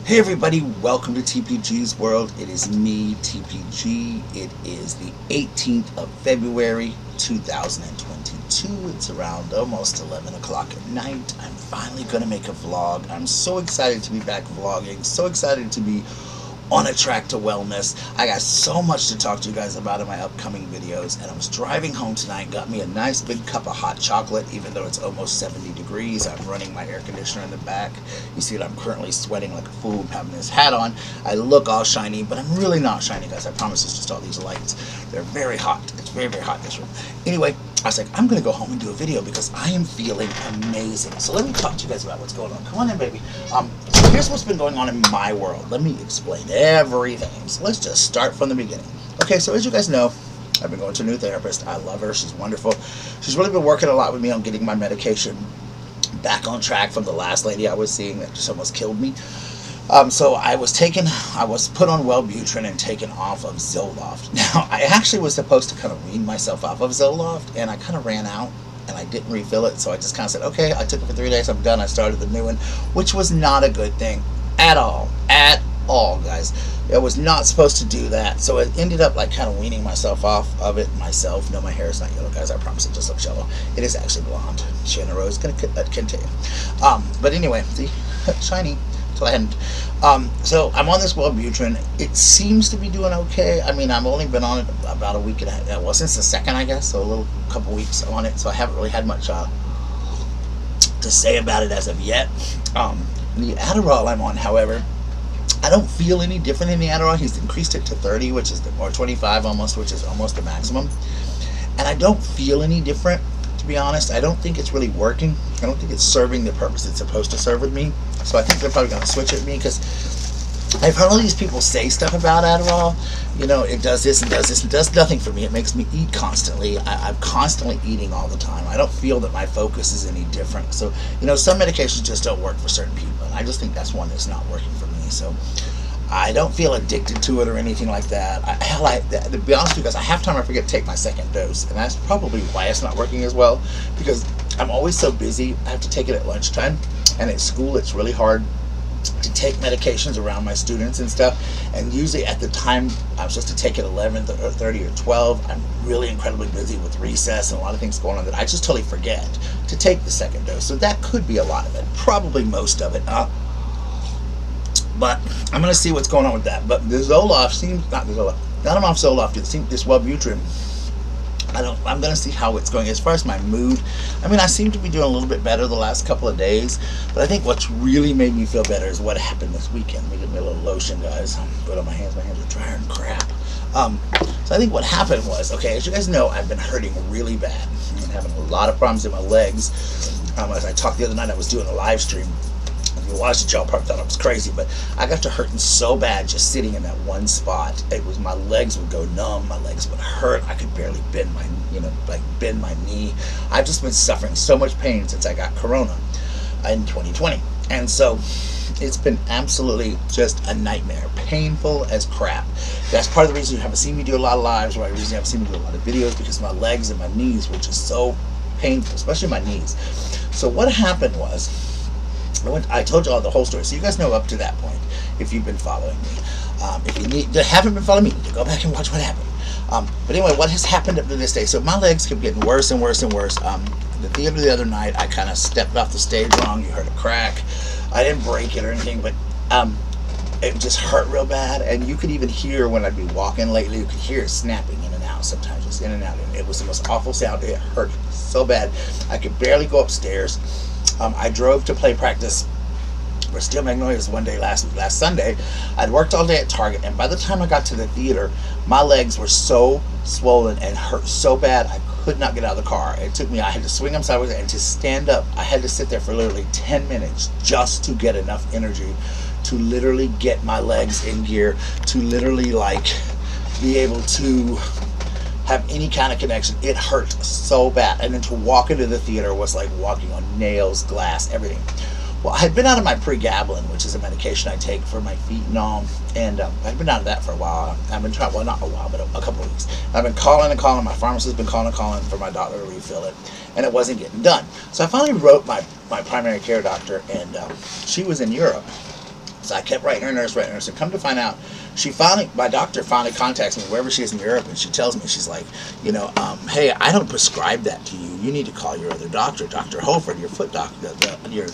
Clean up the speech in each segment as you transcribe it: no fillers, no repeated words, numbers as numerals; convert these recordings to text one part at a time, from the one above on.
Hey everybody, welcome to TPG's world. It is me, TPG. It is the 18th of February, 2022. It's around almost 11 o'clock at night. I'm finally going to make a vlog. I'm so excited to be back vlogging, so excited to be on a track to wellness. I got so much to talk to you guys about in my upcoming videos, and I was driving home tonight, got me a nice big cup of hot chocolate, even though it's almost 70 degrees. I'm running my air conditioner in the back. You see that I'm currently sweating like a fool, having this hat on. I look all shiny, but I'm really not shiny, guys. I promise it's just all these lights. They're very hot. It's very, very hot in this room. Anyway, I was like, I'm going to go home and do a video because I am feeling amazing. So let me talk to you guys about what's going on. Come on in, baby. So here's what's been going on in my world. Let me explain everything. So let's just start from the beginning. Okay, so as you guys know, I've been going to a new therapist. I love her. She's wonderful. She's really been working a lot with me on getting my medication back on track from the last lady I was seeing that just almost killed me. So I was put on Wellbutrin and taken off of Zoloft. Now, I actually was supposed to kind of wean myself off of Zoloft, and I kind of ran out, and I didn't refill it, so I just kind of said, okay, I took it for 3 days, I'm done, I started the new one, which was not a good thing at all, guys. I was not supposed to do that, so it ended up like kind of weaning myself off of it myself. No, my hair is not yellow, guys, I promise it just looks yellow. It is actually blonde. Shannon Rose going to continue. But anyway, see, shiny. So I'm on this Wellbutrin. It seems to be doing okay. I mean, I've only been on it about a week and a half. Well, since the second, I guess, so a couple weeks on it. So I haven't really had much to say about it as of yet. The Adderall I'm on, however, I don't feel any different in the Adderall. He's increased it to 30, or 25 almost, which is almost the maximum. And I don't feel any different, to be honest. I don't think it's really working. I don't think it's serving the purpose it's supposed to serve with me. So I think they're probably going to switch at me because I've heard all these people say stuff about Adderall. You know, it does this and does this and does nothing for me. It makes me eat constantly. I'm constantly eating all the time. I don't feel that my focus is any different. So, you know, some medications just don't work for certain people. And I just think that's one that's not working for me. So I don't feel addicted to it or anything like that. To be honest with you guys, half time I forget to take my second dose. And that's probably why it's not working as well. Because I'm always so busy. I have to take it at lunchtime. And at school, it's really hard to take medications around my students and stuff. And usually at the time I'm supposed to take it 11:30 or 12, I'm really incredibly busy with recess and a lot of things going on that I just totally forget to take the second dose. So that could be a lot of it, probably most of it. But I'm going to see what's going on with that. But the Zoloft seems, not I'm off Zoloft, it seems this Wellbutrin, I'm going to see how it's going. As far as my mood, I mean, I seem to be doing a little bit better the last couple of days, but I think what's really made me feel better is what happened this weekend. Let me get me a little lotion, guys. Put on my hands are dry and crap. So I think what happened was, okay, as you guys know, I've been hurting really bad. I'm having a lot of problems in my legs. As I talked the other night, I was doing a live stream. If you watched it, y'all probably thought I was crazy, but I got to hurting so bad just sitting in that one spot. It was, my legs would go numb, my legs would hurt, I could barely bend my knee. I've just been suffering so much pain since I got corona in 2020, and so it's been absolutely just a nightmare, painful as crap. That's part of the reason you haven't seen me do a lot of lives, or the reason you haven't seen me do a lot of videos, because my legs and my knees were just so painful, especially my knees. So what happened was, I told you all the whole story, so you guys know up to that point if you've been following me. If you haven't been following me, you go back and watch what happened. But anyway, what has happened up to this day? So my legs kept getting worse and worse and worse. The theater the other night, I kind of stepped off the stage wrong. You heard a crack. I didn't break it or anything, but it just hurt real bad. And you could even hear when I'd be walking lately, you could hear it snapping in and out sometimes, just in and out. And it was the most awful sound. It hurt so bad. I could barely go upstairs. I drove to play practice for Steel Magnolias one day last Sunday. I'd worked all day at Target, and by the time I got to the theater, my legs were so swollen and hurt so bad I could not get out of the car. It took me, I had to swing them sideways, and to stand up, I had to sit there for literally 10 minutes just to get enough energy to literally get my legs in gear, to literally be able to have any kind of connection. It hurt so bad, and then to walk into the theater was like walking on nails, glass, everything. Well, I had been out of my pregabalin, which is a medication I take for my feet and all, and I've been out of that for a while. I've been trying, well, not a while, but a couple of weeks. I've been calling and calling. My pharmacist has been calling and calling for my doctor to refill it, and it wasn't getting done. So I finally wrote my primary care doctor, and she was in Europe. So I kept writing her nurse, and come to find out, my doctor finally contacts me wherever she is in Europe, and she tells me, she's like, hey, I don't prescribe that to you. You need to call your other doctor, Dr. Holford, your foot doctor, your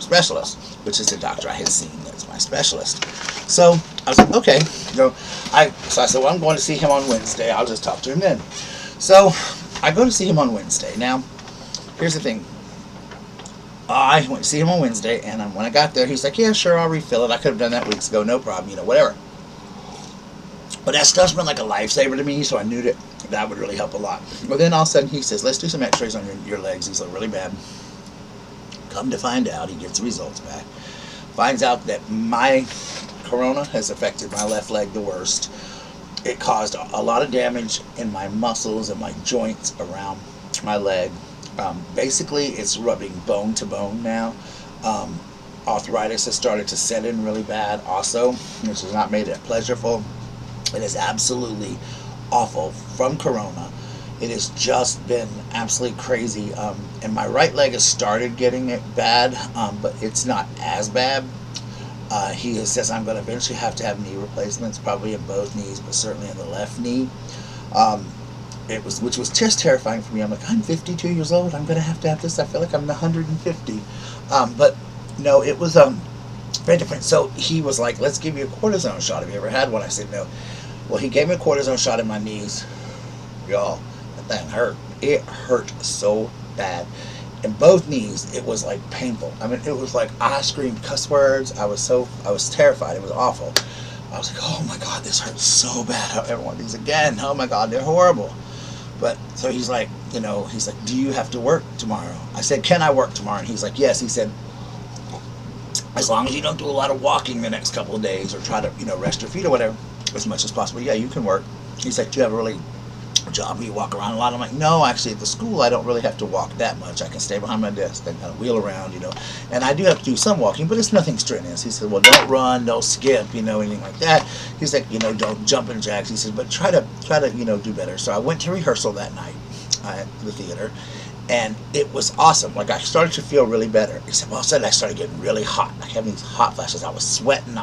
specialist, which is the doctor I had seen that's my specialist. So I was like, okay. So I said, well, I'm going to see him on Wednesday. I'll just talk to him then. So I go to see him on Wednesday. Now, here's the thing. I went to see him on Wednesday, and when I got there, he's like, yeah, sure, I'll refill it. I could have done that weeks ago, no problem, whatever. But that stuff's been like a lifesaver to me, so I knew that would really help a lot. But then all of a sudden, he says, let's do some x-rays on your legs. These look really bad. Come to find out, he gets the results back. Finds out that my corona has affected my left leg the worst. It caused a lot of damage in my muscles and my joints around my leg. Basically, it's rubbing bone to bone now. Arthritis has started to set in really bad also, which has not made it pleasurable. It is absolutely awful from corona. It has just been absolutely crazy. And my right leg has started getting it bad, but it's not as bad. He says I'm going to eventually have to have knee replacements, probably in both knees, but certainly in the left knee. Which was just terrifying for me. I'm like, I'm 52 years old. I'm going to have this. I feel like I'm 150. But no, it was very different. So he was like, let's give you a cortisone shot. Have you ever had one? I said, no. Well, he gave me a cortisone shot in my knees. Y'all, that thing hurt. It hurt so bad. In both knees, it was like painful. I mean, it was like I screamed cuss words. I was terrified. It was awful. I was like, oh my God, this hurts so bad. I don't ever want these again. Oh my God, they're horrible. But so he's like, do you have to work tomorrow? I said, can I work tomorrow? And he's like, yes. He said, as long as you don't do a lot of walking the next couple of days, or try to, rest your feet or whatever, as much as possible. Yeah, you can work. He's like, do you have a job where you walk around a lot? I'm like, no, actually at the school I don't really have to walk that much. I can stay behind my desk and kind of wheel around, and I do have to do some walking, but it's nothing strenuous. He said, well, don't run, don't skip, anything like that. He's like, don't jump in jacks. He said, but try to do better. So I went to rehearsal that night at the theater, and it was awesome. Like, I started to feel really better, except all of a sudden I started getting really hot, like having these hot flashes. I was sweating.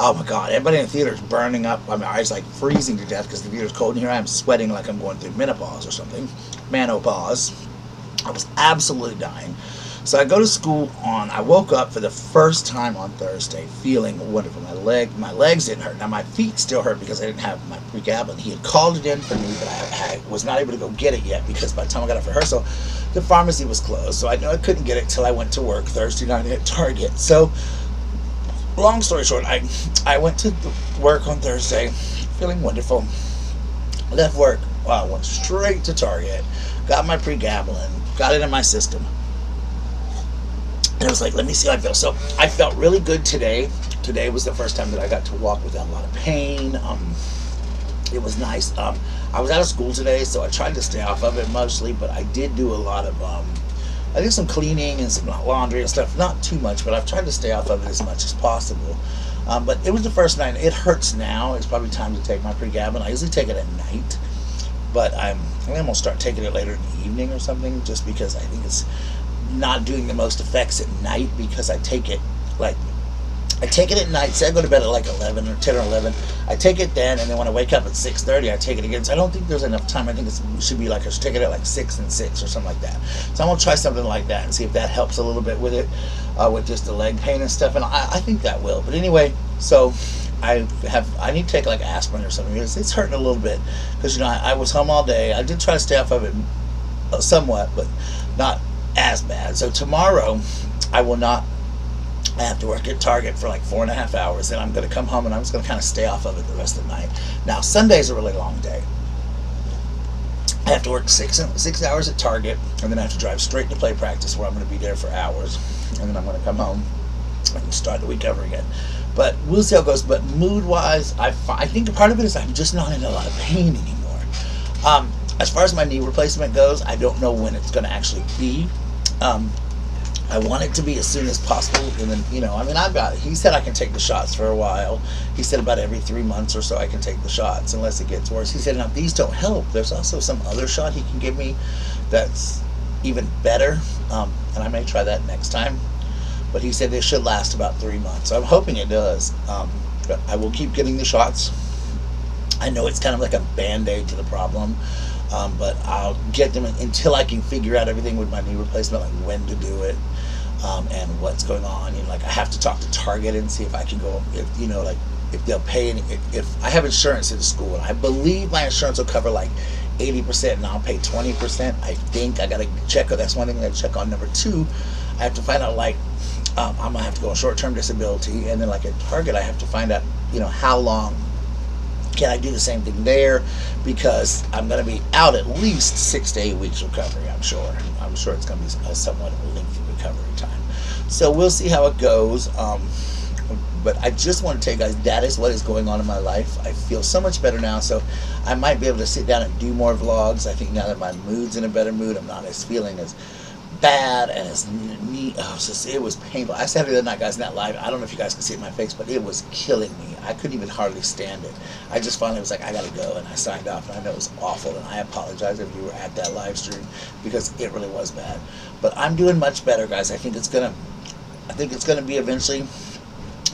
Oh my God, everybody in the theater is burning up. I mean, I was like freezing to death because the theater's cold, and here I am sweating like I'm going through menopause or something. Manopause. I was absolutely dying. So I go to school I woke up for the first time on Thursday feeling wonderful. My legs didn't hurt. Now my feet still hurt because I didn't have my pregabalin. He had called it in for me, but I was not able to go get it yet because by the time I got off rehearsal, the pharmacy was closed. So I knew I couldn't get it till I went to work Thursday night at Target. So long story short, I went to work on Thursday feeling wonderful. Left work, went straight to Target, got my pregabalin, got it in my system. And I was like, let me see how I feel. So I felt really good today. Today was the first time that I got to walk without a lot of pain. It was nice. I was out of school today, so I tried to stay off of it mostly, but I did do a lot of I did some cleaning and some laundry and stuff. Not too much, but I've tried to stay off of it as much as possible. But it was the first night. It hurts now. It's probably time to take my pregabalin. I usually take it at night, but I'm going to start taking it later in the evening or something, just because I think it's not doing the most effects at night, because I take it at night. Say I go to bed at like 11 or 10 or 11. I take it then, and then when I wake up at 6:30, I take it again. So I don't think there's enough time. I think it should be like I should take it at like 6 and 6 or something like that. So I'm gonna try something like that and see if that helps a little bit with it, with just the leg pain and stuff. And I think that will. But anyway, so I need to take like aspirin or something. It's hurting a little bit because I was home all day. I did try to stay off of it somewhat, but not as bad. So tomorrow I will not. I have to work at Target for like 4.5 hours. Then I'm going to come home and I'm just going to kind of stay off of it the rest of the night. Now Sunday's a really long day. I have to work 6 hours at Target, and then I have to drive straight to play practice where I'm going to be there for hours, and then I'm going to come home and start the week over again. But we'll see how it goes. But mood-wise, I think part of it is I'm just not in a lot of pain anymore. As far as my knee replacement goes, I don't know when it's going to actually be. I want it to be as soon as possible, and then, he said I can take the shots for a while. He said about every 3 months or so I can take the shots unless it gets worse. He said, now, if these don't help, there's also some other shot he can give me that's even better, and I may try that next time. but he said they should last about 3 months. So I'm hoping it does. But I will keep getting the shots. I know it's kind of like a band-aid to the problem, but I'll get them until I can figure out everything with my knee replacement, like when to do it, and what's going on. You know, like I have to talk to Target and see if I can go, if you know, like if they'll pay any, if I have insurance in the school, and I believe my insurance will cover like 80% and I'll pay 20%. I think I gotta check. That's one thing I gotta check on. Number two, I have to find out, like, I'm gonna have to go on short-term disability, and then like at Target I have to find out, you know, how long can I do the same thing there, because I'm gonna be out at least 6 to 8 weeks recovery. I'm sure it's gonna be a somewhat lengthy recovery time. So we'll see how it goes. But I just want to tell you guys, that is what is going on in my life. I feel so much better now, so I might be able to sit down and do more vlogs. I think now that my mood's in a better mood, I'm not as feeling as bad and as neat. It was painful. I said it the other night, guys, in that live. I don't know if you guys can see it in my face, but it was killing me. I couldn't even hardly stand it. I just finally was like, I gotta go, and I signed off, and I know it was awful, and I apologize if you were at that live stream, because it really was bad. But I'm doing much better, guys. I think it's gonna be eventually.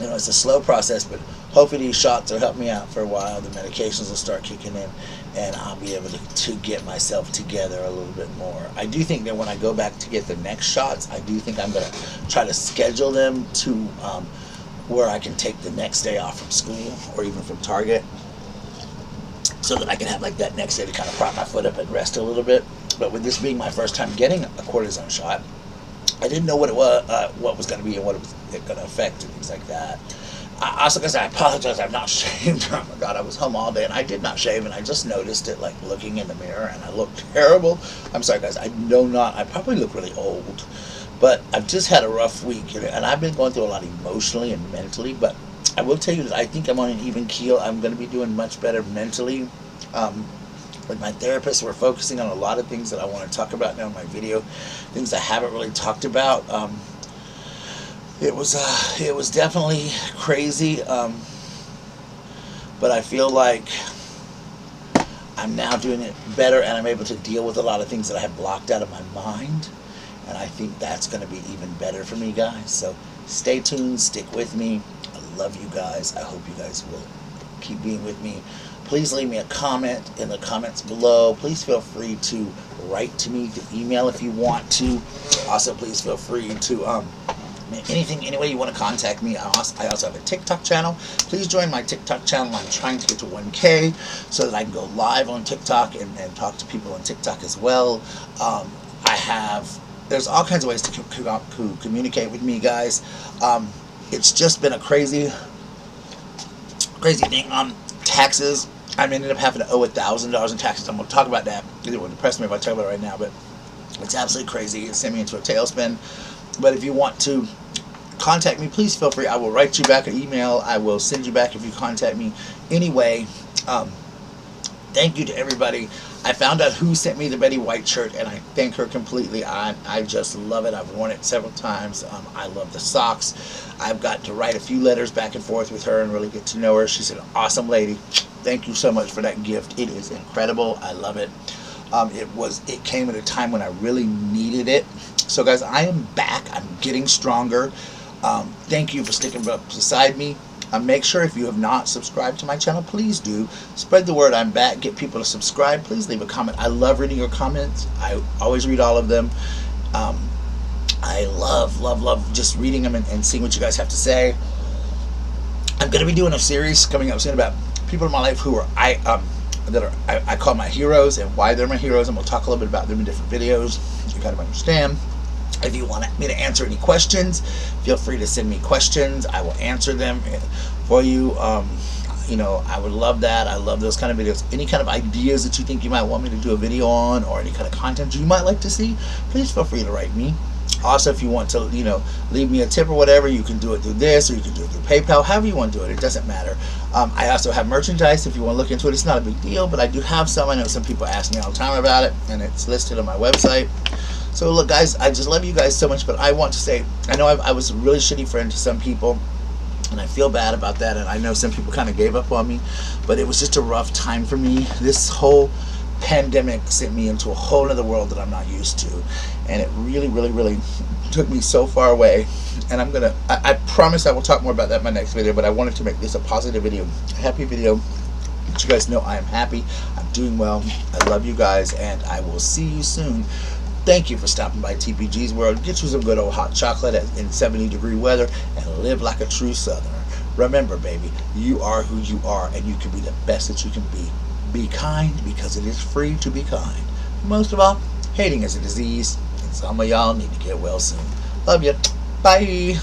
You know, it's a slow process, but hopefully these shots will help me out for a while. The medications will start kicking in, and I'll be able to get myself together a little bit more. I do think that when I go back to get the next shots, I do think I'm going to try to schedule them to where I can take the next day off from school or even from Target, so that I can have like that next day to kind of prop my foot up and rest a little bit. But with this being my first time getting a cortisone shot, I didn't know what it was, what was going to be, and what it was going to affect, and things like that. I also, guys, I apologize. I'm not shaved. Oh my God, I was home all day, and I did not shave, and I just noticed it, like looking in the mirror, and I looked terrible. I'm sorry, guys. I probably look really old, but I've just had a rough week, and I've been going through a lot emotionally and mentally. But I will tell you that I think I'm on an even keel. I'm going to be doing much better mentally. With my therapist, we're focusing on a lot of things that I want to talk about now in my video, things I haven't really talked about. It was definitely crazy, but I feel like I'm now doing it better, and I'm able to deal with a lot of things that I have blocked out of my mind, and I think that's going to be even better for me, guys. So stay tuned, stick with me. I love you guys. I hope you guys will keep being with me. Please leave me a comment in the comments below. Please feel free to write to me, to email if you want to. Also, please feel free to any way you want to contact me. I also have a TikTok channel. Please join my TikTok channel. I'm trying to get to 1K so that I can go live on TikTok and talk to people on TikTok as well. There's all kinds of ways to communicate with me, guys. It's just been a crazy thing on taxes. I ended up having to owe $1,000 in taxes. I'm going to talk about that. It would depress me if I talk about it right now, but it's absolutely crazy. It sent me into a tailspin. But if you want to contact me, please feel free. I will write you back an email. I will send you back if you contact me. Anyway, thank you to everybody. I found out who sent me the Betty White shirt, and I thank her completely. I just love it. I've worn it several times. I love the socks. I've got to write a few letters back and forth with her and really get to know her. She's an awesome lady. Thank you so much for that gift. It is incredible. I love it. It came at a time when I really needed it. So, guys, I am back. I'm getting stronger. Thank you for sticking beside me. Make sure if you have not subscribed to my channel, please do. Spread the word I'm back. Get people to subscribe. Please leave a comment. I love reading your comments. I always read all of them. I love just reading them and seeing what you guys have to say. I'm going to be doing a series coming up soon about people in my life who are I call my heroes and why they're my heroes, and we'll talk a little bit about them in different videos so you kind of understand. If you want me to answer any questions, feel free to send me questions. I will answer them for you. You know, I would love that. I love those kind of videos. Any kind of ideas that you think you might want me to do a video on, or any kind of content you might like to see, please feel free to write me. Also, if you want to, you know, leave me a tip or whatever, you can do it through this, or you can do it through PayPal. However you want to do it, it doesn't matter. I also have merchandise if you want to look into it. It's not a big deal, but I do have some. I know some people ask me all the time about it, and it's listed on my website. So look, guys, I just love you guys so much, but I want to say, I know I was a really shitty friend to some people, and I feel bad about that, and I know some people kind of gave up on me, but it was just a rough time for me. This whole pandemic sent me into a whole other world that I'm not used to, and it really took me so far away, and I promise I will talk more about that in my next video, but I wanted to make this a positive video, a happy video. Let you guys know I am happy, I'm doing well, I love you guys, and I will see you soon. Thank you for stopping by TPG's World. Get you some good old hot chocolate in 70-degree weather and live like a true Southerner. Remember, baby, you are who you are, and you can be the best that you can be. Be kind, because it is free to be kind. Most of all, hating is a disease, and some of y'all need to get well soon. Love you. Bye.